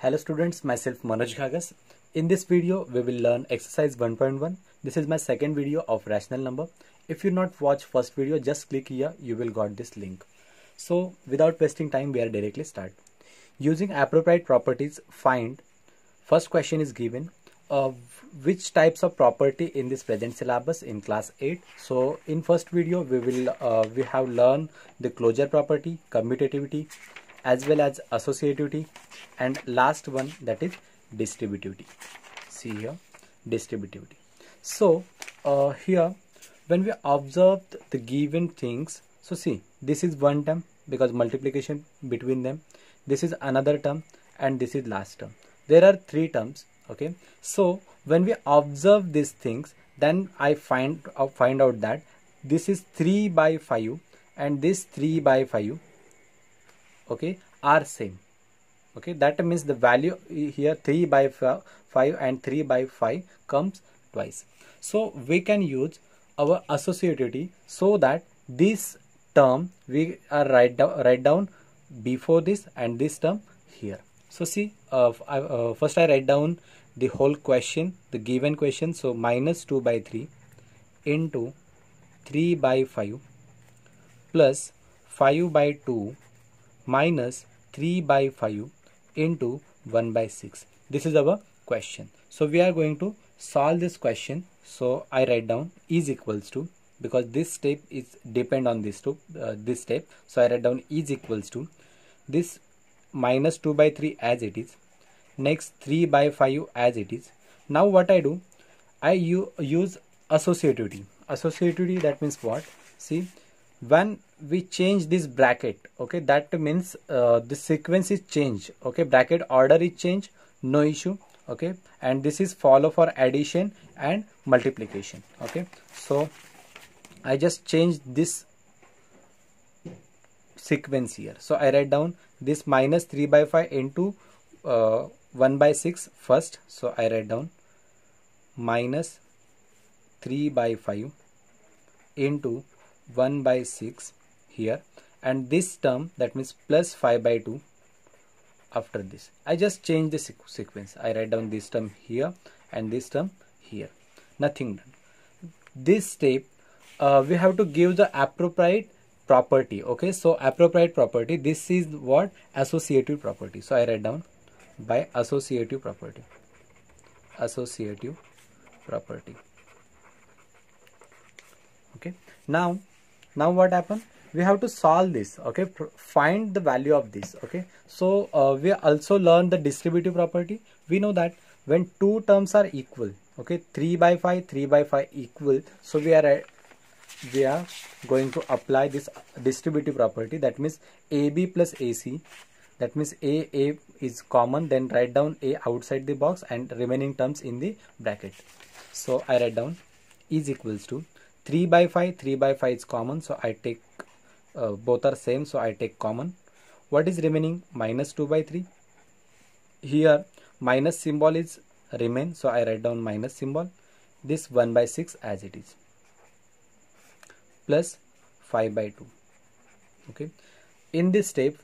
Hello students, myself Manoj Ghagas. In this video, we will learn exercise 1.1. This is my second video of rational number. If you not watch first video, just click here, you will got this link. So without wasting time, we are directly start. Using appropriate properties, find. First question is given. Which types of property in this present syllabus in class 8. So in first video, we have learned the closure property, commutativity, as well as associativity, and last one, that is distributivity. See here, distributivity. So here when we observe the given things, so see, this is one term because multiplication between them, this is another term, and this is last term. There are three terms. Okay, so when we observe these things, then I find out that this is 3 by 5 and this 3 by 5, okay, are same. Okay, that means the value here 3 by 5 and 3 by 5 comes twice. So we can use our associativity so that this term we write down before this and this term here. So see, first I write down the whole question, the given question. So minus 2 by 3 into 3 by 5 plus 5 by 2 minus 3 by 5 into 1 by 6. This is our question. So we are going to solve this question. So I write down is equals to, because this step is depend on this step. So I write down is equals to this minus 2 by 3 as it is, next 3 by 5 as it is. Now what I do, I use associativity. Associativity, that means what? See, when we change this bracket, okay, that means the sequence is changed. Okay, bracket order is changed, no issue. Okay, and this is follow for addition and multiplication. Okay, so I just change this sequence here. So I write down this minus 3 by 5 into 1 by 6 first. So I write down minus 3 by 5 into 1 by 6 here, and this term, that means plus 5 by 2 after this. I just change the sequence. I write down this term here and this term here. Nothing done. This step we have to give the appropriate property. Okay, so appropriate property, this is what? Associative property. So I write down by associative property. Associative property. Okay, now what happened? We have to solve this. Okay, find the value of this. Okay, so we also learn the distributive property. We know that when two terms are equal, okay, 3 by 5 equal, so we are going to apply this distributive property. That means AB plus AC, that means A is common, then write down A outside the box and remaining terms in the bracket. So I write down is equals to 3 by 5 is common, so I take both are same, so I take common. What is remaining? Minus 2 by 3. Here minus symbol is remain, so I write down minus symbol. This 1 by 6 as it is, plus 5 by 2. Okay, in this step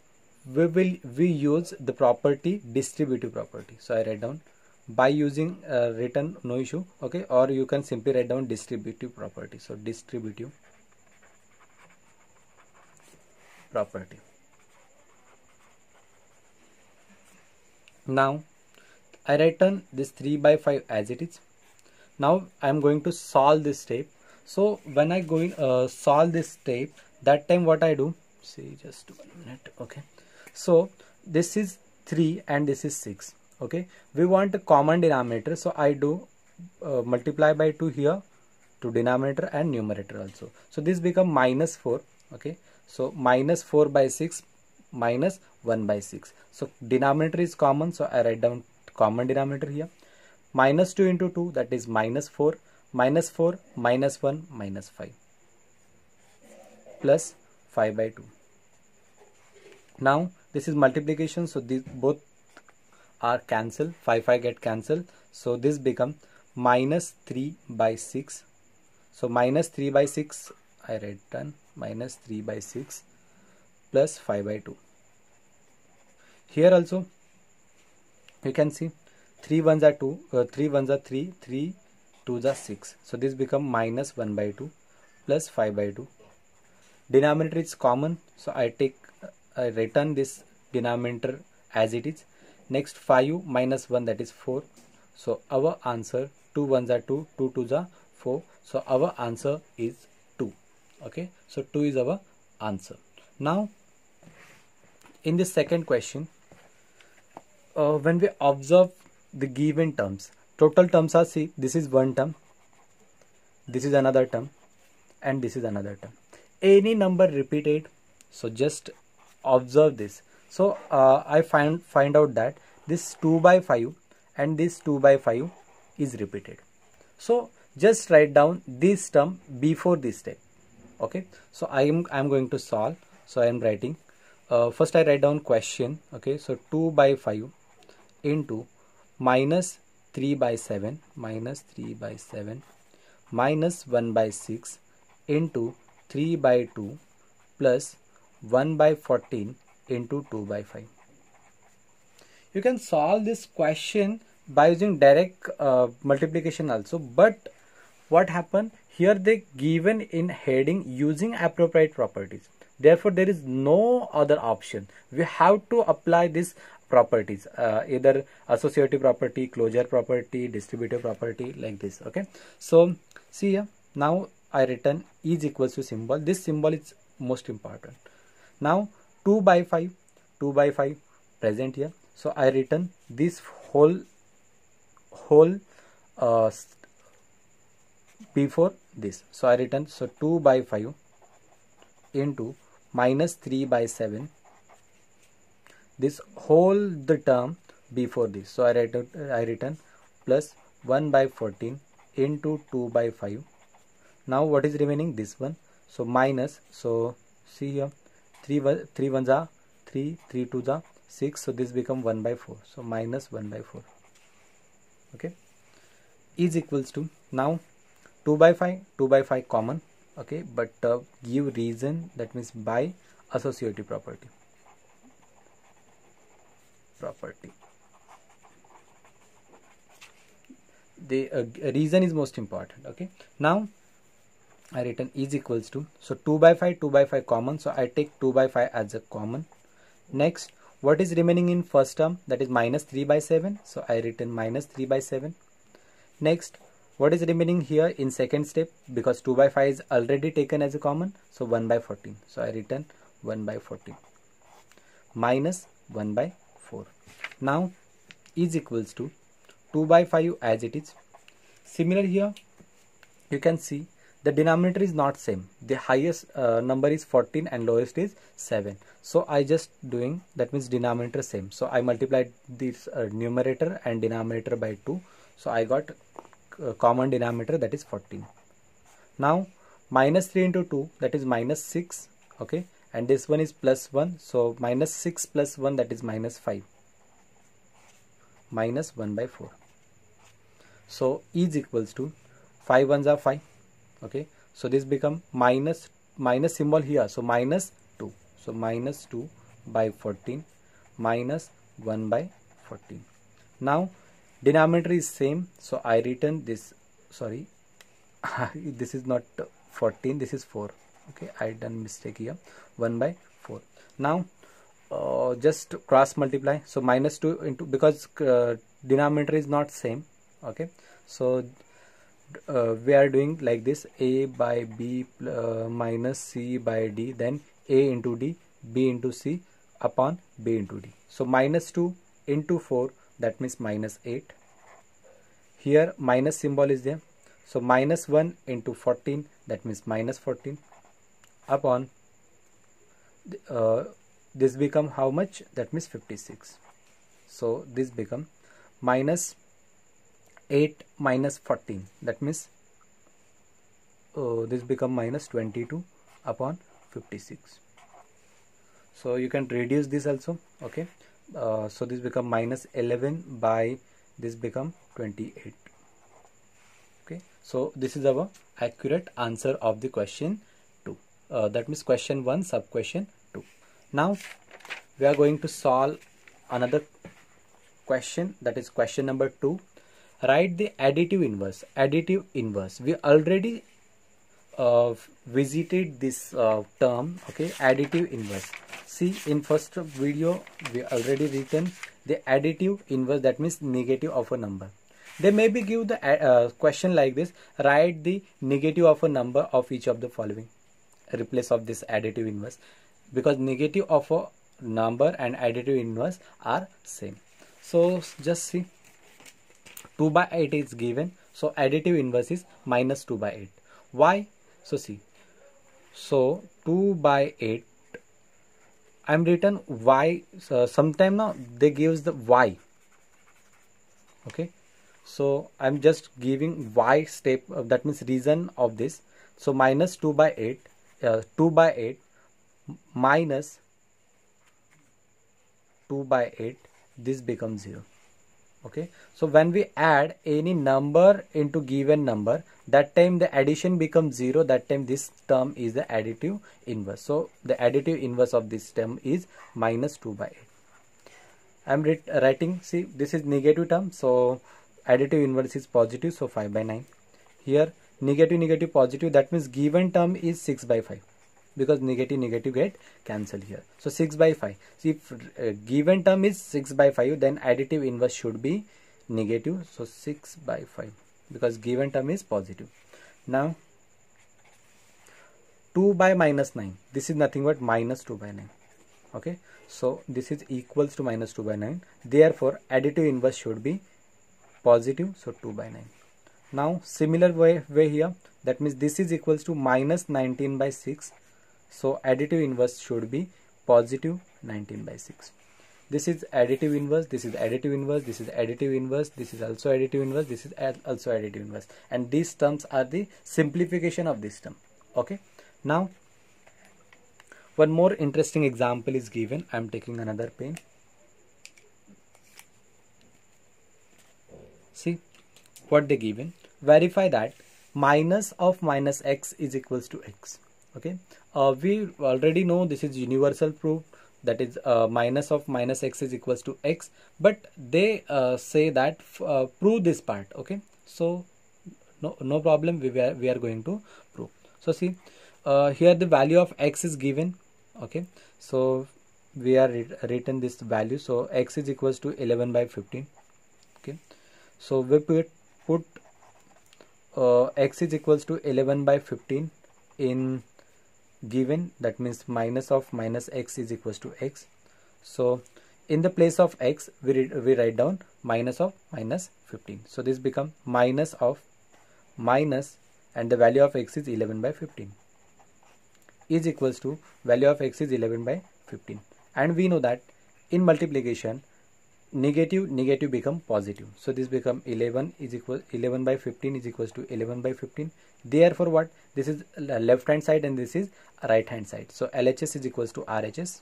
we use the property distributive property. So I write down by using written, no issue. Okay, or you can simply write down distributive property. So distributive property. Now I write down this 3 by 5 as it is. Now I am going to solve this step. So when I go solve this step, that time what I do, see, just 1 minute. Okay, so this is 3 and this is 6. Okay, we want a common denominator, so I do multiply by 2 here to denominator and numerator also. So this become minus 4. Okay, so minus 4 by 6 minus 1 by 6. So denominator is common, so I write down common denominator here. Minus 2 into 2, that is minus 4. Minus 4 minus 1 minus 5 plus 5 by 2. Now this is multiplication, so these both are cancelled. 5 get cancelled, so this become minus 3 by 6. So minus 3 by 6 I write down minus 3 by 6 plus 5 by 2. Here also you can see 3 ones are 2, 3 ones are 3, 3 2s are 6. So this become minus 1 by 2 plus 5 by 2. Denominator is common, so I return this denominator as it is. Next 5 minus 1, that is 4. So our answer, 2 ones are 2, 2 2s are 4. So our answer is 2. Okay, so 2 is our answer. Now in this second question, when we observe the given terms, total terms are, see, this is one term, this is another term, and this is another term. Any number repeated, so just observe this. So I find out that this 2 by 5 and this 2 by 5 is repeated. So just write down this term before this step. Okay, so I am going to solve. So I am writing, first I write down question. Okay, so 2 by 5 into minus 3 by 7 minus 1 by 6 into 3 by 2 plus 1 by 14 into 2 by 5. You can solve this question by using direct multiplication also, but what happened here, they given in heading using appropriate properties. Therefore there is no other option. We have to apply these properties, either associative property, closure property, distributive property, like this. Okay, so see here, now I written is equals to symbol. This symbol is most important. Now 2 by 5 present here, so I written this whole before this. So I written, so 2 by 5 into minus 3 by 7, this whole the term before this. So I written plus 1 by 14 into 2 by 5. Now what is remaining? This one. So minus, so see here, 3 ones are 3, 3 2s are 6. So this become 1 by 4. So minus 1 by 4. Okay, is equals to, now 2 by 5 common. Okay, but give reason, that means by associative property. The reason is most important. Okay, now I written is equals to, so 2 by 5 common, so I take 2 by 5 as a common. Next, what is remaining in first term? That is minus 3 by 7. So I written minus 3 by 7. Next, what is remaining here in second step? Because 2 by 5 is already taken as a common, so 1 by 14. So I written 1 by 14 minus 1 by 4. Now is equals to 2 by 5 as it is. Similar here, you can see the denominator is not same. The highest number is 14 and lowest is 7. So I just doing, that means denominator same. So I multiplied this numerator and denominator by 2. So I got common denominator, that is 14. Now minus 3 into 2, that is minus 6. Okay, and this one is plus 1. So minus 6 plus 1, that is minus 5. Minus 1 by 4. So is equals to 5 ones are 5. Okay, so this become minus symbol here, so minus 2. So minus 2 by 14 minus 1 by 14. Now denominator is same, so I written this, sorry, this is not 14, this is 4. Okay, I done mistake here, 1 by 4. Now just cross multiply, so minus 2 into, because denominator is not same. Okay, so we are doing like this, a by b minus c by d, then a into d, b into c upon b into d. So minus 2 into 4, that means minus 8. Here minus symbol is there, so minus 1 into 14, that means minus 14 upon this become how much? That means 56. So this become minus 8 minus 14, that means this become minus 22 upon 56. So you can reduce this also. Okay, so this become minus 11 by this become 28. Okay, so this is our accurate answer of the question 2. That means question 1 sub question 2. Now we are going to solve another question, that is question number 2. Write the additive inverse. Additive inverse, we already visited this term, okay, additive inverse. See, in first video we already written the additive inverse, that means negative of a number. They maybe give the question like this: write the negative of a number of each of the following. Replace of this additive inverse, because negative of a number and additive inverse are same. So just see, 2 by 8 is given, so additive inverse is minus 2 by 8. Why? So see, so 2 by 8, I'm written y. Sometime now they gives the y, okay, so I'm just giving y step, that means reason of this. So minus 2 by 8, 2 by 8 minus 2 by 8, this becomes 0. Okay, so when we add any number into given number, that time the addition becomes 0, that time this term is the additive inverse. So the additive inverse of this term is minus 2 by 8. I'm writing, see, this is negative term, so additive inverse is positive, so 5 by 9. Here negative, negative, positive, that means given term is 6 by 5, because negative, negative get cancelled here. So 6 by 5. See, if given term is 6 by 5, then additive inverse should be negative. So 6 by 5, because given term is positive. Now 2 by minus 9. This is nothing but minus 2 by 9. Okay, so this is equals to minus 2 by 9. Therefore additive inverse should be positive, so 2 by 9. Now similar way here, that means this is equals to minus 19 by 6. So additive inverse should be positive 19 by 6. This is additive inverse, this is additive inverse, this is additive inverse, this is also additive inverse, this is also additive inverse, and these terms are the simplification of this term. Okay, now one more interesting example is given. I am taking another pen. See what they given. Verify that minus of minus x is equals to x. Okay, we already know this is universal proof, that is minus of minus x is equals to x, but they say that prove this part. Okay, so no problem, we are going to prove. So see, here the value of x is given. Okay, so we are written this value, so x is equals to 11 by 15. Okay, so we put x is equals to 11 by 15 in given, that means minus of minus x is equals to x. So in the place of x we write down minus of minus 15. So this become minus of minus, and the value of x is 11 by 15 is equals to value of x is 11 by 15. And we know that in multiplication negative negative become positive, so this become 11 by 15 is equals to 11 by 15. Therefore what, this is left hand side and this is right hand side, so LHS is equals to RHS.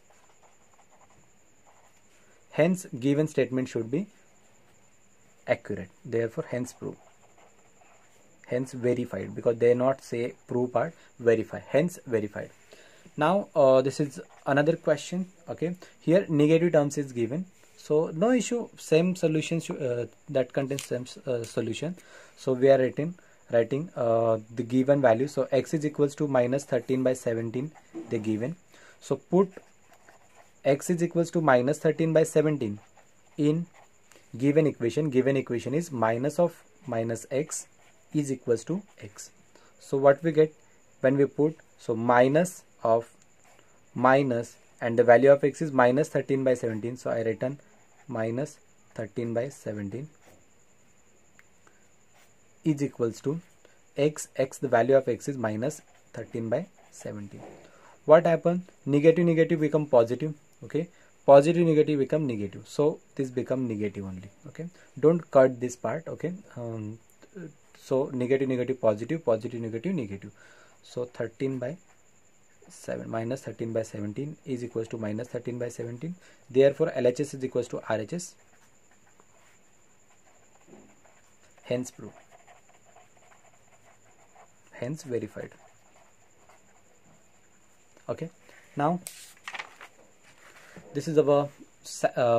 Hence given statement should be accurate, therefore hence prove, hence verified, because they not say prove part, verify, hence verified. Now this is another question. Okay, here negative terms is given, so no issue, same solution that contains same solution. So we are writing the given value, so x is equals to minus 13 by 17 they given. So put x is equals to minus 13 by 17 in given equation. Given equation is minus of minus x is equals to x. So what we get when we put, so minus of minus, and the value of x is minus 13 by 17, so I written minus 13 by 17 is equals to x, the value of x is minus 13 by 17. What happened? Negative negative become positive. Okay, positive negative become negative, so this become negative only. Okay, don't cut this part. Okay, so negative negative positive, positive negative negative, so 13 by 7 minus 13 by 17 is equals to minus 13 by 17. Therefore LHS is equals to RHS, hence proof, hence verified. Okay, now this is our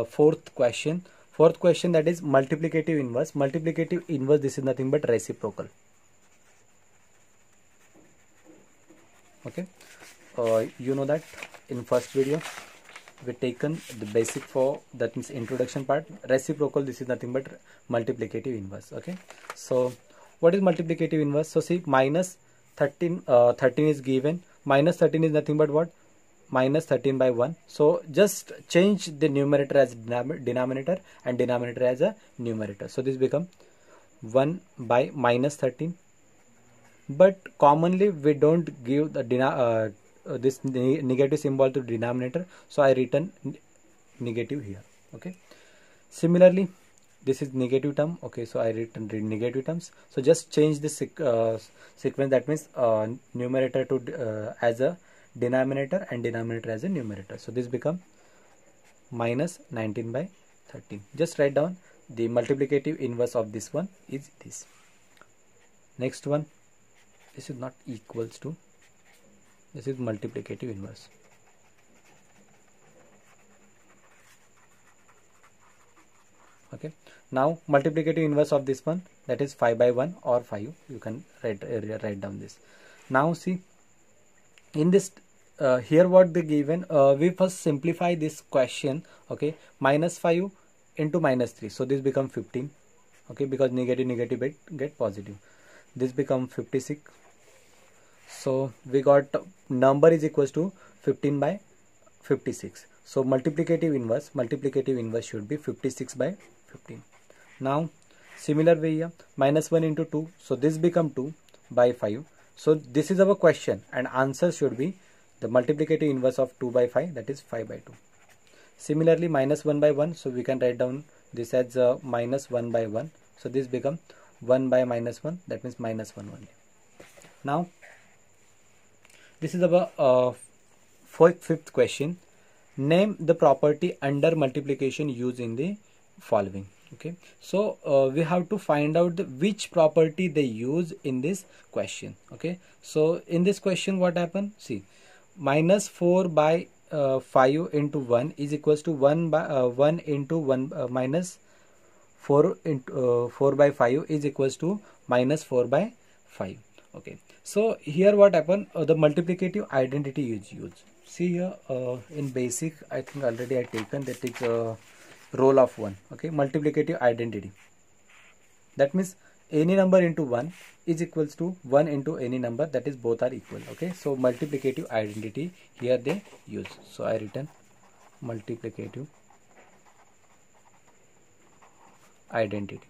fourth question. Fourth question, that is multiplicative inverse. Multiplicative inverse, this is nothing but reciprocal. Okay, you know that in first video we taken the basic for, that means introduction part. Reciprocal, this is nothing but multiplicative inverse. Okay, so what is multiplicative inverse? So see, minus 13 is given. Minus 13 is nothing but what? Minus 13 by 1. So just change the numerator as denominator and denominator as a numerator. So this become 1 by minus 13. But commonly we don't give the this negative symbol to denominator, so I written negative here. Okay, similarly this is negative term. Okay, so I written negative terms. So just change the sequence, that means numerator to as a denominator and denominator as a numerator. So this become minus 19 by 13. Just write down the multiplicative inverse of this one is this. Next one, this is not equals to, this is multiplicative inverse. Okay, now multiplicative inverse of this one, that is 5 by 1 or 5. You can write down this. Now see, in this here what they given, we first simplify this question. Okay, minus 5 into minus 3, so this become 15. Okay, because negative bit get positive, this become 56. So we got number is equals to 15 by 56. So multiplicative inverse should be 56 by 15. Now similar way here, minus 1 into 2, so this become 2 by 5. So this is our question and answer should be the multiplicative inverse of 2 by 5, that is 5 by 2. Similarly minus 1 by 1, so we can write down this as minus 1 by 1. So this become 1 by minus 1, that means minus 1 only. Now this is our fifth question. Name the property under multiplication used in the following. Okay, so we have to find out which property they use in this question. Okay, so in this question what happened? See, minus 4 by 5 into 1 is equals to 1 by 1 into 1 minus 4 into 4 by 5 is equals to minus 4 by 5. Okay, so here what happened, the multiplicative identity is used. See here in basic, I think already I taken that is role of 1. Okay, multiplicative identity, that means any number into 1 is equals to 1 into any number, that is both are equal. Okay, so multiplicative identity here they use. So I written multiplicative identity.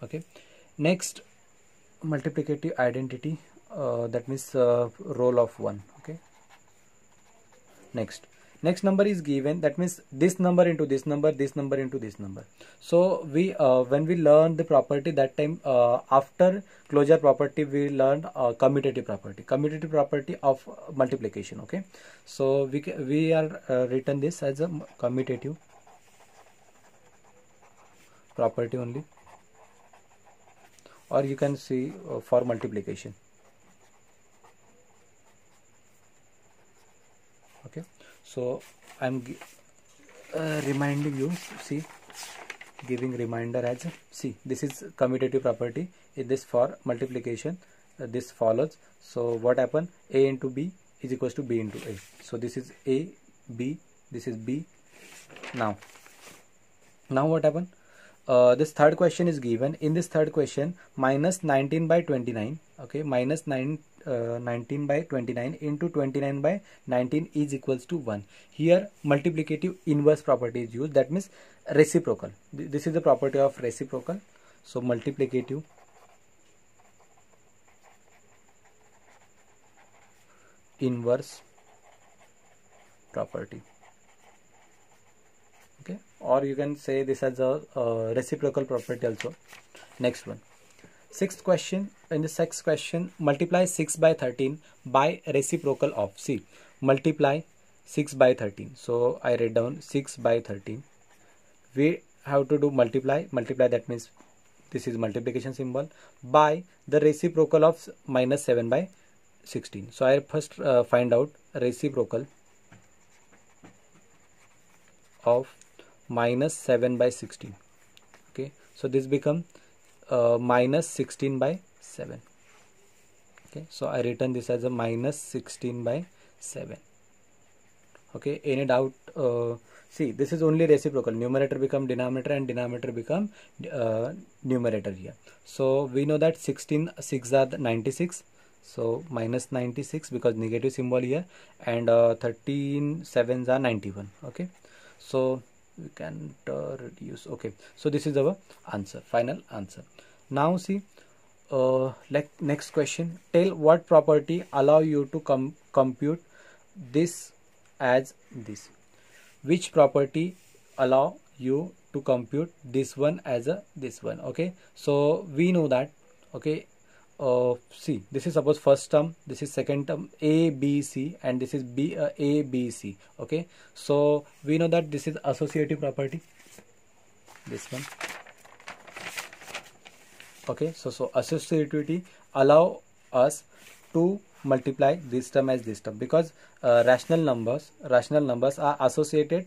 Okay, next multiplicative identity, that means role of 1. Okay, next number is given, that means this number into this number, this number into this number. So we when we learn the property, that time after closure property we learned commutative property of multiplication. Okay, so we are written this as a commutative property only, or you can see for multiplication. Okay, so I'm reminding you, see, giving reminder as see, this is commutative property. In this for multiplication, this follows. So what happened? A into B is equals to B into A. So this is A, B, this is B. Now what happened? This third question is given. In this third question, minus 19 by 29. Okay, minus 19 by 29 into 29 by 19 is equals to 1. Here multiplicative inverse property is used, that means reciprocal. This is the property of reciprocal. So multiplicative inverse property. Okay, or you can say this as a reciprocal property also. Next one, sixth question. In the sixth question, multiply 6 by 13 by reciprocal of, see, multiply 6 by 13. So I write down 6 by 13. We have to do multiply, that means this is multiplication symbol, by the reciprocal of minus 7 by 16. So I first find out reciprocal of minus 7 by 16. Okay, so this become minus 16 by 7. Okay, so I written this as a minus 16 by 7. Okay, any doubt? See, this is only reciprocal. Numerator become denominator and denominator become numerator here. So we know that 16 6 are 96. So minus 96 because negative symbol here, and 13 7s are 91. Okay, so we can reduce. Okay, so this is our answer, final answer. Now see, like next question, tell what property allow you to compute this as this. Which property allow you to compute this one as a this one? Okay, so we know that. Okay, see, this is suppose first term, this is second term, a b c, and this is a b c. Okay, so we know that this is associative property, this one. Okay, so associativity allow us to multiply this term as this term, because rational numbers are associated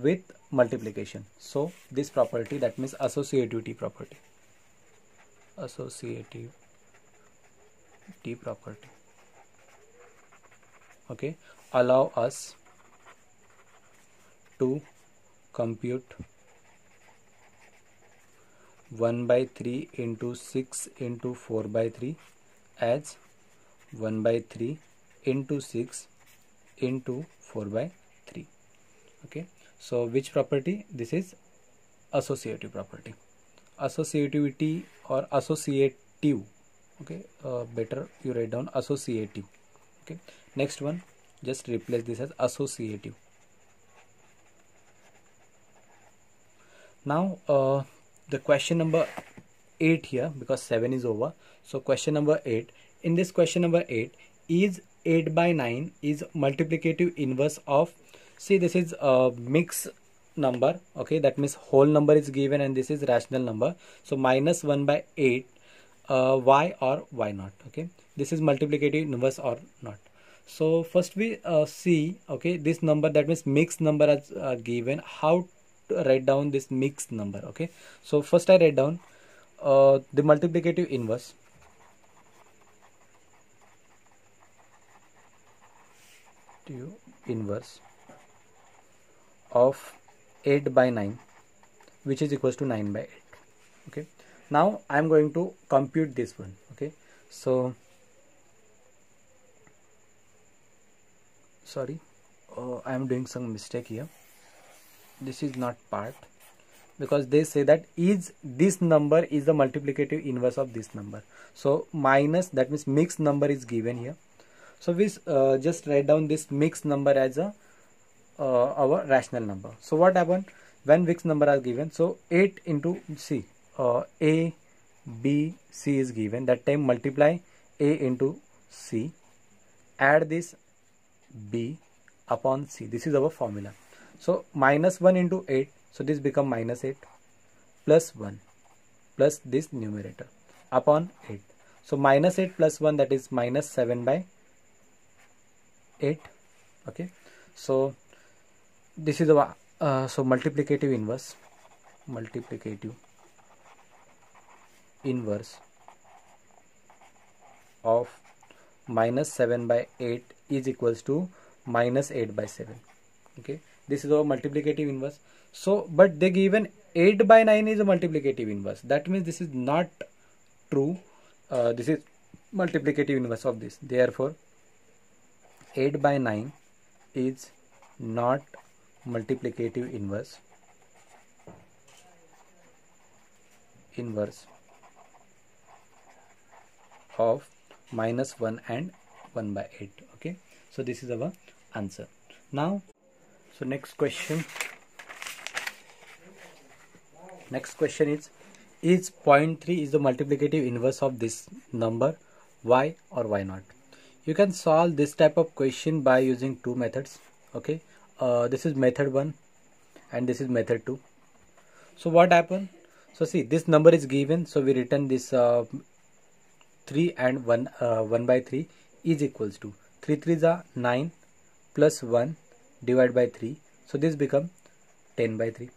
with multiplication. So this property, that means associativity property, okay, allow us to compute 1 by 3 into 6 into 4 by 3 as 1 by 3 into 6 into 4 by 3. Okay, so which property? This is associative property, associativity or associative. Okay, better you write down associative. Okay, next one, just replace this as associative. Now the question number 8 here, because 7 is over. So question number 8. In this question number 8, is 8 by 9 is multiplicative inverse of, see, this is a mixed number. Okay, that means whole number is given and this is rational number. So minus 1 by 8, why or why not? Okay, this is multiplicative inverse or not. So first we see, okay, this number, that means mixed number as given. How to write down this mixed number? Okay, so first I write down the multiplicative inverse. Inverse of 8 by 9, which is equals to 9 by 8. Okay, now I am going to compute this one. Okay, so sorry, I am doing some mistake here. This is not part, because they say that is this number is the multiplicative inverse of this number. So minus, that means mixed number is given here. So we just write down this mixed number as a our rational number. So what happened when mixed number are given? So 8 into C, A, B, C is given. That time multiply A into C, add this B upon C. This is our formula. So minus 1 into 8, so this become minus 8 plus 1 plus this numerator upon 8. So minus 8 plus 1, that is minus 7 by 8. Okay, so this is our so multiplicative inverse of minus 7 by 8 is equals to minus 8 by 7. Okay, this is our multiplicative inverse. So but they given 8 by 9 is a multiplicative inverse. That means this is not true. This is multiplicative inverse of this. Therefore 8 by 9 is not multiplicative inverse of minus 1 and 1 by 8. Okay, so this is our answer. Now, so next question is 0.3 is the multiplicative inverse of this number? Why or why not? You can solve this type of question by using two methods. Okay, this is method 1 and this is method 2. So what happened? So see, this number is given, so we written this 3 and 1 by 3 is equals to 3 3s are 9 plus 1 divided by 3. So this become 10 by 3.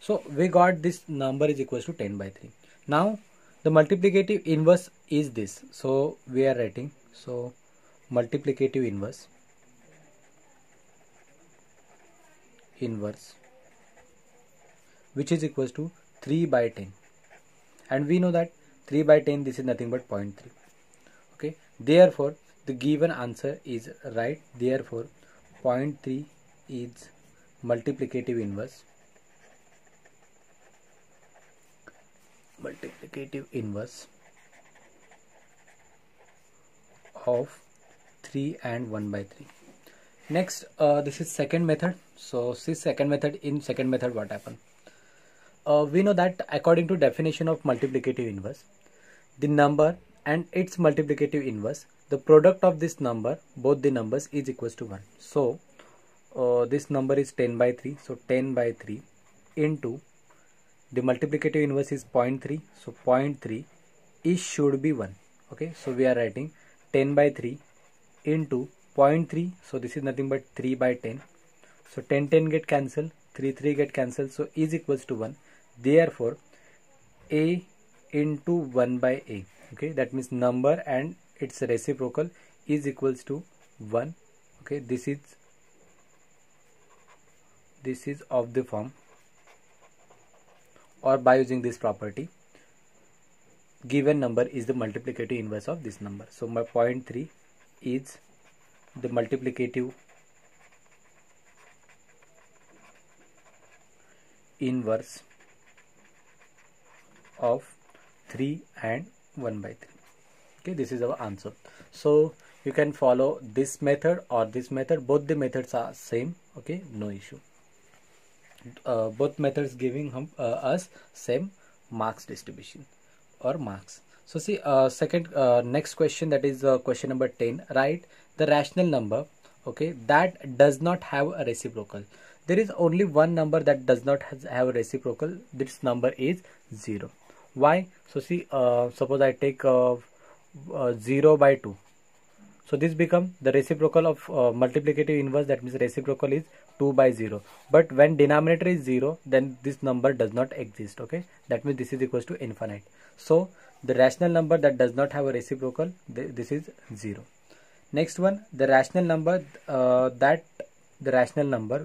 So we got this number is equals to 10 by 3. Now the multiplicative inverse is this. So we are writing, so multiplicative inverse which is equals to 3 by 10, and we know that 3 by 10 this is nothing but 0.3. Okay, therefore the given answer is right. Therefore 0.3 is multiplicative inverse of 3 and 1 by 3. Next, this is second method. So this second method, in second method what happened? We know that according to definition of multiplicative inverse, the number and its multiplicative inverse, the product of this number, both the numbers, is equals to 1. So this number is 10 by 3. So 10 by 3 into the multiplicative inverse is 0.3. So 0.3 is should be 1. Okay, so we are writing 10 by 3 into 0.3. So this is nothing but 3 by 10. So 10 get cancelled, 3 get cancelled, so is equals to 1. Therefore a into 1 by a, okay, that means number and its reciprocal is equals to 1. Okay, this is of the form, or by using this property, given number is the multiplicative inverse of this number. So my 0.3 is the multiplicative inverse of 3 and 1 by 3. Okay, this is our answer. So you can follow this method or this method. Both the methods are same. Okay, no issue. Both methods giving us same marks distribution or marks. So see, next question, that is question number 10. Write the rational number, okay, that does not have a reciprocal. There is only one number that does not have a reciprocal. This number is 0. Why? So see, suppose I take 0 by 2. So this become the reciprocal of multiplicative inverse, that means reciprocal is 2 by 0. But when denominator is 0, then this number does not exist. Okay, that means this is equals to infinite. So the rational number that does not have a reciprocal, this is 0. Next one, the rational number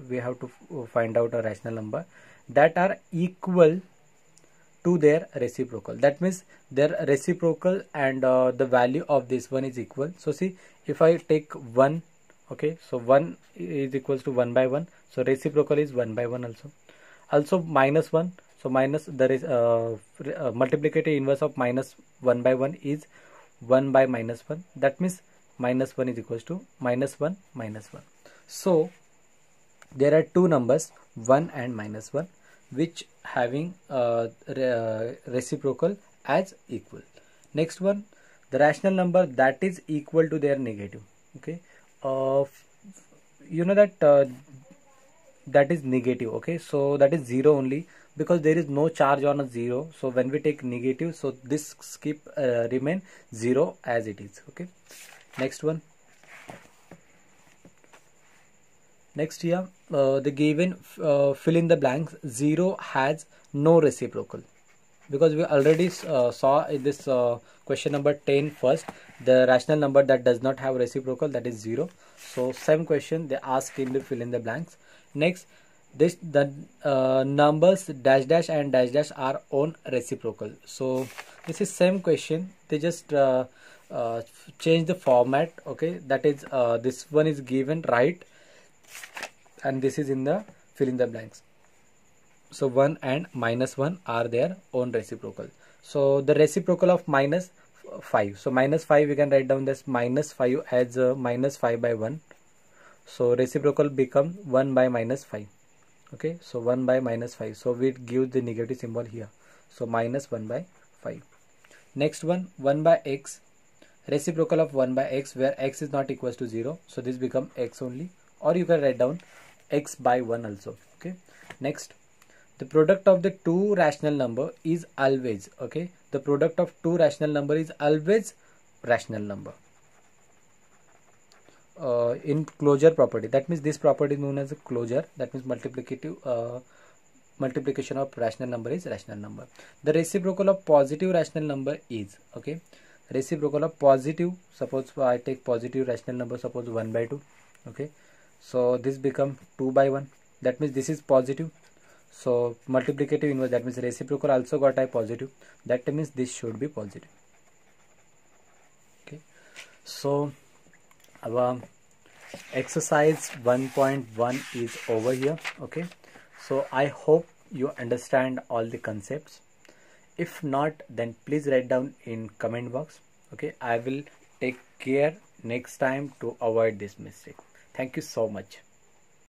we have to find out a rational number that are equal to their reciprocal. That means their reciprocal and the value of this one is equal. So see, if I take 1, okay, so 1 is equals to 1 by 1. So reciprocal is 1 by 1 also. Also minus 1. So minus, there is multiplicative inverse of minus 1 by 1 is 1 by minus 1. That means minus 1 is equals to minus 1 minus 1. So there are two numbers, 1 and minus 1, which having reciprocal as equal. Next one, the rational number that is equal to their negative. Okay, you know that that is negative. Okay, so that is 0 only, because there is no charge on a 0. So when we take negative, so this remain 0 as it is. Okay, next one. Next here, the given fill in the blanks, 0 has no reciprocal, because we already saw in this question number 10 first, the rational number that does not have reciprocal, that is 0. So same question they ask in the fill in the blanks. Next, the numbers dash dash and dash dash are on reciprocal. So this is same question, they just change the format. Okay, that is this one is given right, and this is in the fill in the blanks. So 1 and minus 1 are their own reciprocal. So the reciprocal of minus 5. So minus 5 we can write down this minus 5 as minus 5 by 1. So reciprocal become 1 by minus 5. Okay, so 1 by minus 5. So we give the negative symbol here. So minus 1 by 5. Next one, 1 by x. Reciprocal of 1 by x, where x is not equals to 0. So this become x only, or you can write down x by 1 also. Okay, next, the product of the two rational number is always, okay, the product of two rational number is always rational number. in closure property, that means this property is known as a closure, that means multiplication of rational number is rational number. The reciprocal of positive rational number is, okay, reciprocal of positive, suppose I take positive rational number, suppose 1 by 2, okay, so this become 2 by 1, that means this is positive, so multiplicative inverse, that means reciprocal also got a positive, that means this should be positive. Okay, so our exercise 1.1 is over here. Okay, so I hope you understand all the concepts. If not, then please write down in comment box. Okay, I will take care next time to avoid this mistake. Thank you so much.